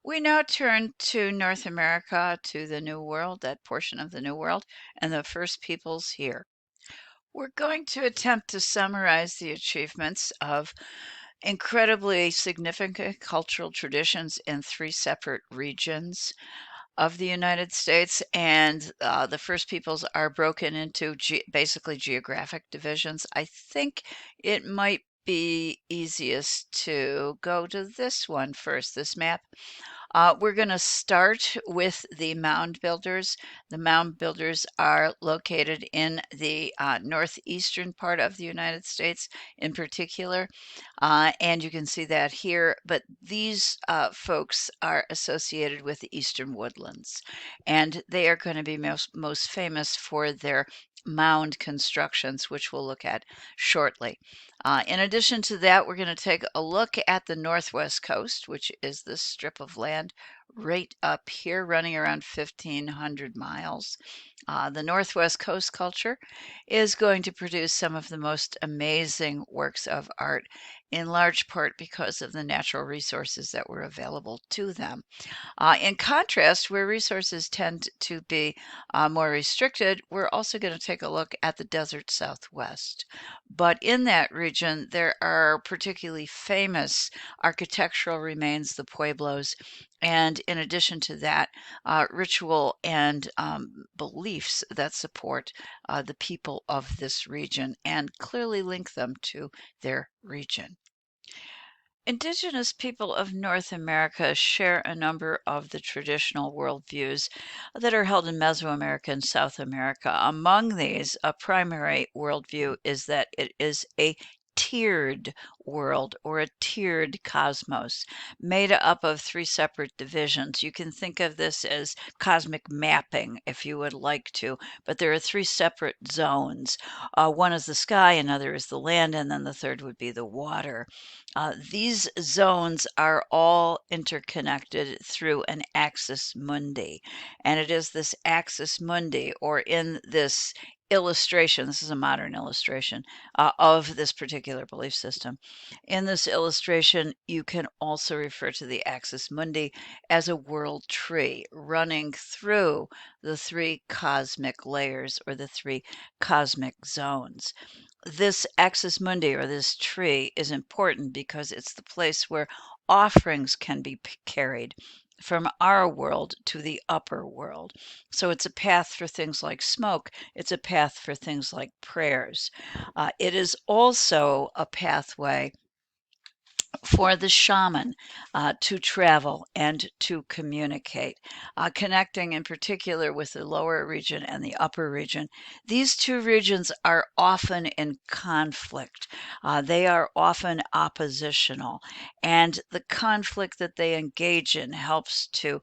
We now turn to North America, to the New World, that portion of the New World, and the first peoples here. We're going to attempt to summarize the achievements of incredibly significant cultural traditions in three separate regions of the United States. And the first peoples are broken into basically geographic divisions. I think it might be easiest to go to this one first, this map. We're going to start with the Mound Builders. The Mound Builders are located in the northeastern part of the United States in particular. And you can see that here. But these folks are associated with the Eastern Woodlands. And they are going to be most famous for their mound constructions, which we'll look at shortly. In addition to that, we're going to take a look at the Northwest Coast, which is this strip of land right up here, running around 1,500 miles. The Northwest Coast culture is going to produce some of the most amazing works of art, in large part because of the natural resources that were available to them. In contrast, where resources tend to be more restricted, we're also going to take a look at the desert Southwest. But in that region, there are particularly famous architectural remains, the pueblos, and in addition to that, ritual and beliefs that support the people of this region and clearly link them to their region. Indigenous people of North America share a number of the traditional worldviews that are held in Mesoamerica and South America. Among these, a primary worldview is that it is a tiered world or a tiered cosmos made up of three separate divisions. You can think of this as cosmic mapping if you would like to, but there are three separate zones. One is the sky, another is the land, and then the third would be the water. These zones are all interconnected through an axis mundi. And it is this axis mundi, or in this illustration, this is a modern illustration of this particular belief system. In this illustration, you can also refer to the axis mundi as a world tree running through the three cosmic layers or the three cosmic zones. This axis mundi, or this tree, is important because it's the place where offerings can be carried from our world to the upper world. So it's a path for things like smoke. It's a path for things like prayers. It is also a pathway for the shaman to travel and to communicate, connecting in particular with the lower region and the upper region. These two regions are often in conflict. They are often oppositional, and the conflict that they engage in helps to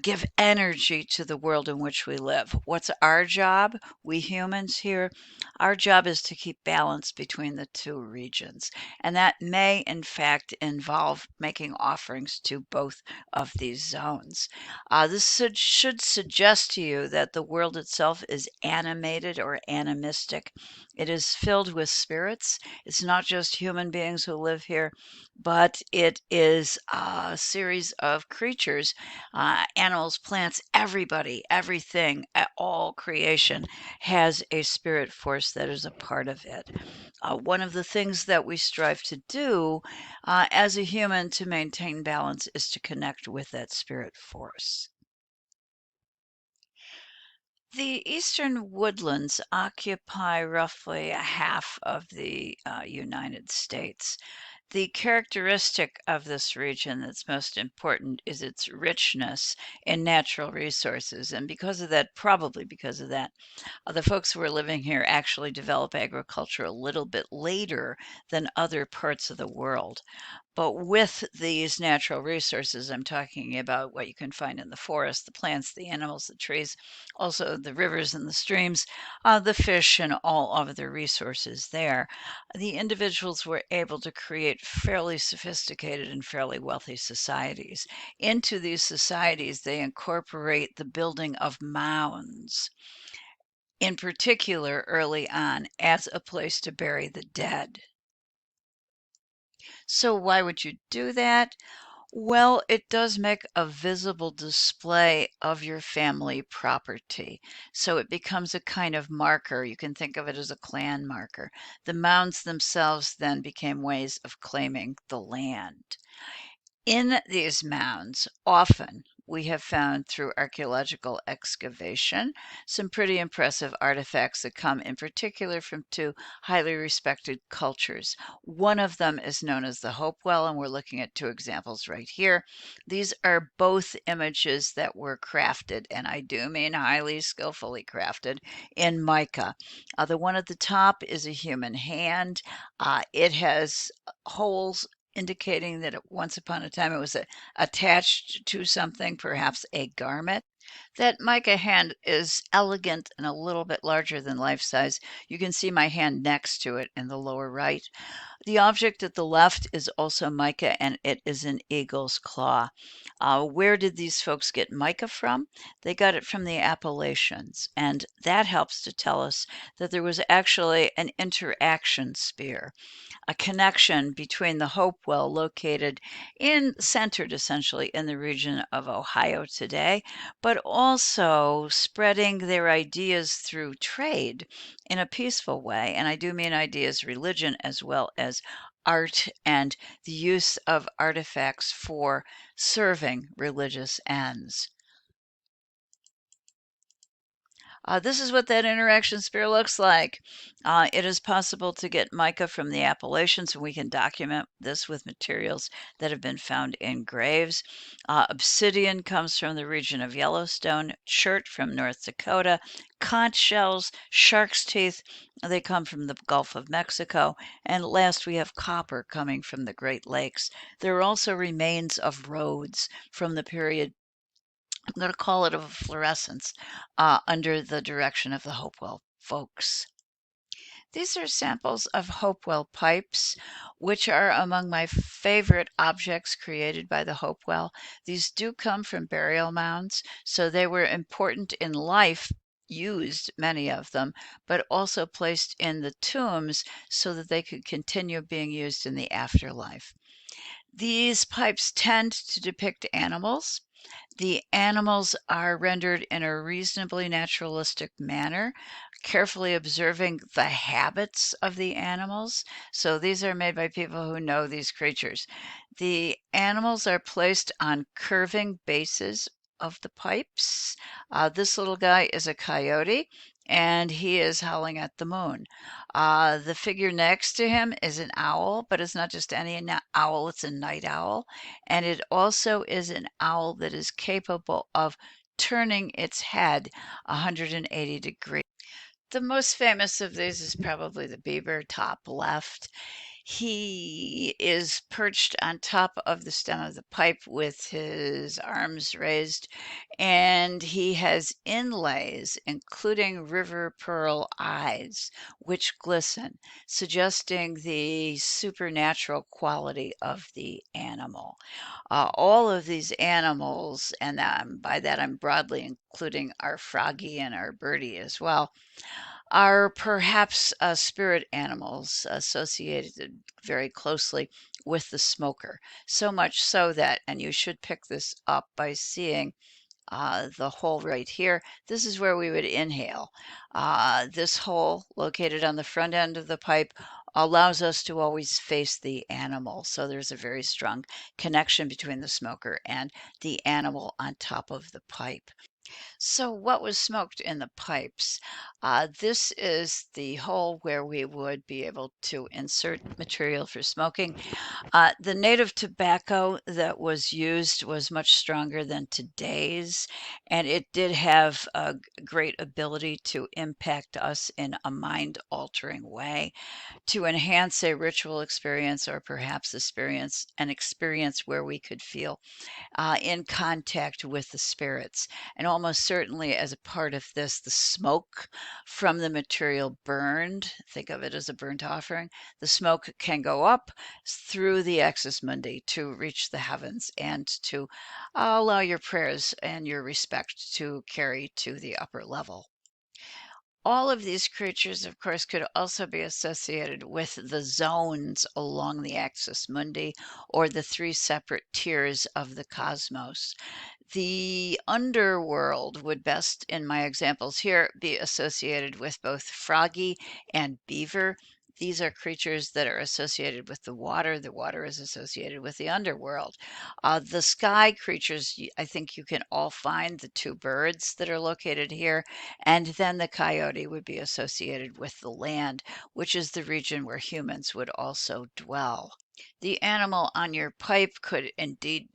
give energy to the world in which we live. What's our job, we humans here? Our job is to keep balance between the two regions. And that may, in fact, involve making offerings to both of these zones. This should suggest to you that the world itself is animated or animistic. It is filled with spirits. It's not just human beings who live here, but it is a series of creatures, animals, plants, everybody, everything, all creation has a spirit force that is a part of it. One of the things that we strive to do as a human to maintain balance is to connect with that spirit force. The eastern woodlands occupy roughly a half of the United States. The characteristic of this region that's most important is its richness in natural resources. And because of that, probably because of that, the folks who are living here actually develop agriculture a little bit later than other parts of the world. But with these natural resources, I'm talking about what you can find in the forest, the plants, the animals, the trees, also the rivers and the streams, the fish, and all of the resources there. The individuals were able to create fairly sophisticated and fairly wealthy societies. Into these societies, they incorporate the building of mounds, in particular early on, as a place to bury the dead. So, why would you do that? Well, it does make a visible display of your family property. So it becomes a kind of marker. You can think of it as a clan marker. The mounds themselves then became ways of claiming the land. In these mounds, often we have found through archaeological excavation some pretty impressive artifacts that come in particular from two highly respected cultures. One of them is known as the Hopewell, and we're looking at two examples right here. These are both images that were crafted, and I do mean highly skillfully crafted, in mica. The one at the top is a human hand. It has holes indicating that once upon a time it was attached to something, perhaps a garment. That mica hand is elegant and a little bit larger than life size. You can see my hand next to it in the lower right. The object at the left is also mica, and it is an eagle's claw. Where did these folks get mica from? They got it from the Appalachians, and that helps to tell us that there was actually an interaction sphere, a connection between the Hopewell located centered essentially in the region of Ohio today, but also spreading their ideas through trade in a peaceful way. And I do mean ideas, religion, as well as art and the use of artifacts for serving religious ends. This is what that interaction sphere looks like. It is possible to get mica from the Appalachians, and we can document this with materials that have been found in graves. Obsidian comes from the region of Yellowstone, chert from North Dakota, conch shells, shark's teeth, they come from the Gulf of Mexico, and last we have copper coming from the Great Lakes. There are also remains of roads from the period, I'm going to call it, of fluorescence, under the direction of the Hopewell folks. These are samples of Hopewell pipes, which are among my favorite objects created by the Hopewell. These do come from burial mounds, so they were important in life, used, many of them, but also placed in the tombs so that they could continue being used in the afterlife. These pipes tend to depict animals. The animals are rendered in a reasonably naturalistic manner, carefully observing the habits of the animals. So these are made by people who know these creatures. The animals are placed on curving bases of the pipes. This little guy is a coyote, and he is howling at the moon. The figure next to him is an owl, but it's not just any owl, it's a night owl. And it also is an owl that is capable of turning its head 180 degrees. The most famous of these is probably the beaver, top left. He is perched on top of the stem of the pipe with his arms raised, and he has inlays, including river pearl eyes, which glisten, suggesting the supernatural quality of the animal. All of these animals, and by that I'm broadly including our froggy and our birdie as well, are perhaps spirit animals associated very closely with the smoker. So much so that, and you should pick this up by seeing the hole right here. This is where we would inhale. This hole, located on the front end of the pipe, allows us to always face the animal. So there's a very strong connection between the smoker and the animal on top of the pipe. So, what was smoked in the pipes? This is the hole where we would be able to insert material for smoking. The native tobacco that was used was much stronger than today's, and it did have a great ability to impact us in a mind altering way, to enhance a ritual experience or perhaps an experience where we could feel in contact with the spirits. And almost certainly, as a part of this, the smoke from the material burned, think of it as a burnt offering, the smoke can go up through the axis mundi to reach the heavens and to allow your prayers and your respect to carry to the upper level. All of these creatures, of course, could also be associated with the zones along the axis mundi or the three separate tiers of the cosmos. The underworld would best, in my examples here, be associated with both froggy and beaver. These are creatures that are associated with the water. The water is associated with the underworld. The sky creatures, I think you can all find the two birds that are located here. And then the coyote would be associated with the land, which is the region where humans would also dwell. The animal on your pipe could indeed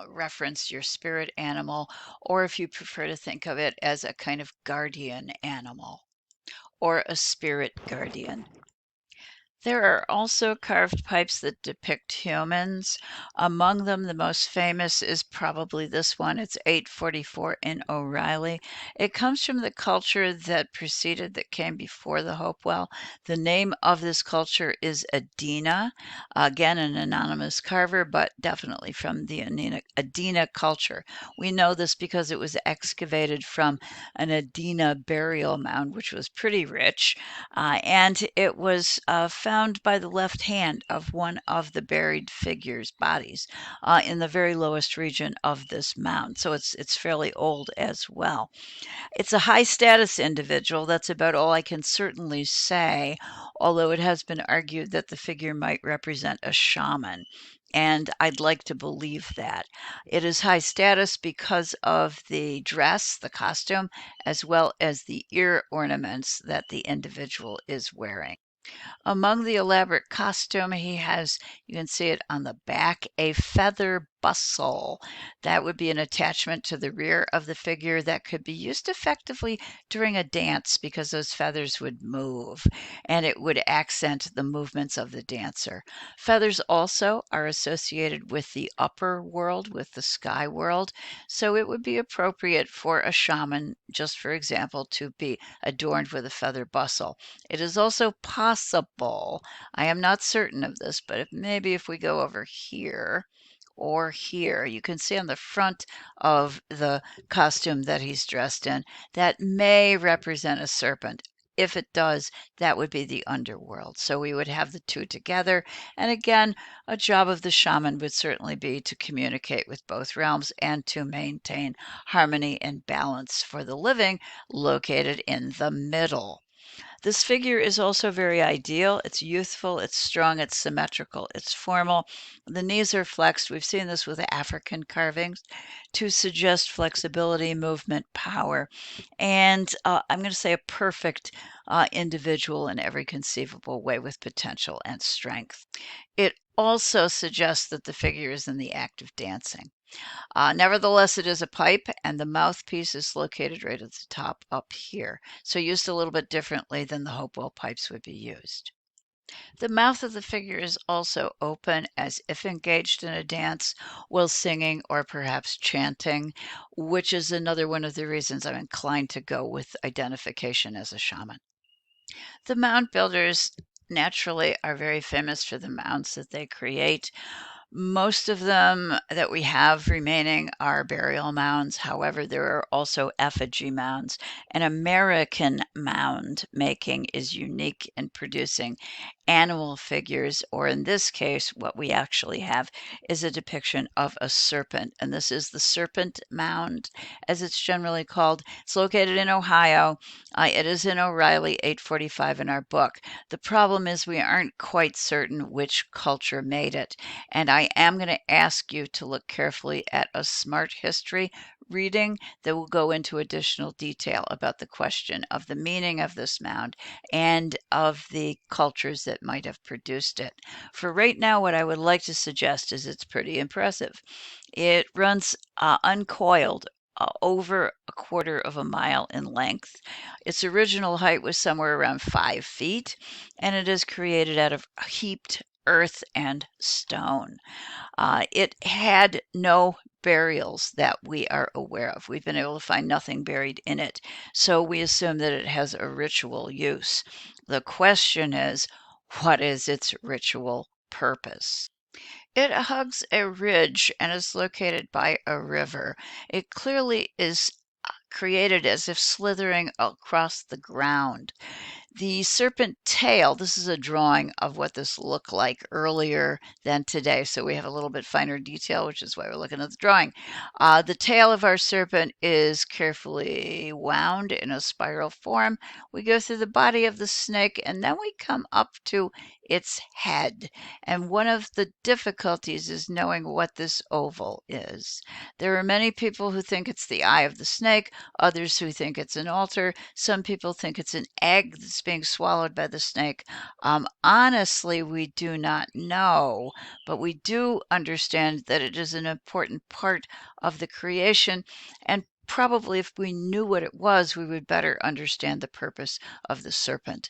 reference your spirit animal, or if you prefer to think of it as a kind of guardian animal or a spirit guardian. There are also carved pipes that depict humans. Among them, the most famous is probably this one. It's 844 in O'Reilly. It comes from the culture that came before the Hopewell. The name of this culture is Adena. Again, an anonymous carver, but definitely from the Adena culture. We know this because it was excavated from an Adena burial mound, which was pretty rich. And it was found by the left hand of one of the buried figures' bodies in the very lowest region of this mound. So it's fairly old as well. It's a high status individual. That's about all I can certainly say, although it has been argued that the figure might represent a shaman. And I'd like to believe that. It is high status because of the dress, the costume, as well as the ear ornaments that the individual is wearing. Among the elaborate costume, he has, you can see it on the back, a feather bustle. That would be an attachment to the rear of the figure that could be used effectively during a dance because those feathers would move and it would accent the movements of the dancer. Feathers also are associated with the upper world, with the sky world, so it would be appropriate for a shaman, just for example, to be adorned with a feather bustle. It is also possible, I am not certain of this, but maybe if we go over here or here, you can see on the front of the costume that he's dressed in, that may represent a serpent. If it does, that would be the underworld. So we would have the two together. And again, a job of the shaman would certainly be to communicate with both realms and to maintain harmony and balance for the living located in the middle. This figure is also very ideal. It's youthful, it's strong, it's symmetrical, it's formal. The knees are flexed. We've seen this with African carvings to suggest flexibility, movement, power, and I'm going to say a perfect individual in every conceivable way with potential and strength. It also suggests that the figure is in the act of dancing. Nevertheless, it is a pipe, and the mouthpiece is located right at the top up here. So used a little bit differently than the Hopewell pipes would be used. The mouth of the figure is also open as if engaged in a dance while singing or perhaps chanting, which is another one of the reasons I'm inclined to go with identification as a shaman. The mound builders naturally are very famous for the mounds that they create. Most of them that we have remaining are burial mounds. However, there are also effigy mounds. And American mound making is unique in producing animal figures, or in this case, what we actually have is a depiction of a serpent. And this is the serpent mound, as it's generally called. It's located in Ohio. It is in O'Reilly 845 in our book. The problem is we aren't quite certain which culture made it. And I am going to ask you to look carefully at a smart history reading that will go into additional detail about the question of the meaning of this mound and of the cultures that might have produced it. For right now, what I would like to suggest is it's pretty impressive. It runs uncoiled over a quarter of a mile in length. Its original height was somewhere around 5 feet, and it is created out of heaped earth and stone. It had no burials that we are aware of. We've been able to find nothing buried in it. So we assume that it has a ritual use. The question is, what is its ritual purpose? It hugs a ridge and is located by a river. It clearly is created as if slithering across the ground. The serpent tail, this is a drawing of what this looked like earlier than today. So we have a little bit finer detail, which is why we're looking at the drawing. The tail of our serpent is carefully wound in a spiral form. We go through the body of the snake and then we come up to its head. And one of the difficulties is knowing what this oval is. There are many people who think it's the eye of the snake, others who think it's an altar. Some people think it's an egg that's being swallowed by the snake. Honestly, we do not know, but we do understand that it is an important part of the creation. And probably if we knew what it was, we would better understand the purpose of the serpent.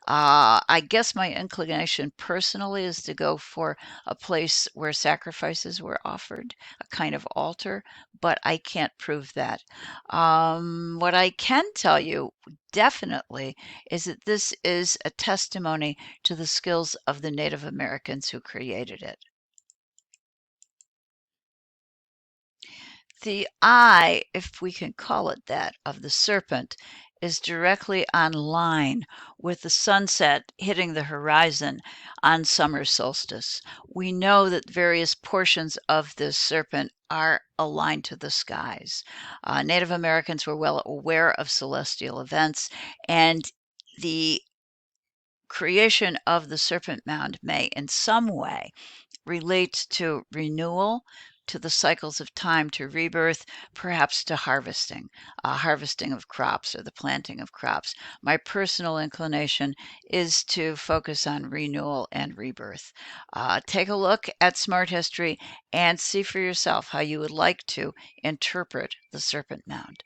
I guess my inclination personally is to go for a place where sacrifices were offered, a kind of altar, but I can't prove that. What I can tell you definitely is that this is a testimony to the skills of the Native Americans who created it. The eye, if we can call it that, of the serpent is directly on line with the sunset hitting the horizon on summer solstice. We know that various portions of this serpent are aligned to the skies. Native Americans were well aware of celestial events, and the creation of the serpent mound may in some way relates to renewal, to the cycles of time, to rebirth, perhaps to harvesting, harvesting of crops or the planting of crops. My personal inclination is to focus on renewal and rebirth. Take a look at Smart History and see for yourself how you would like to interpret the serpent mound.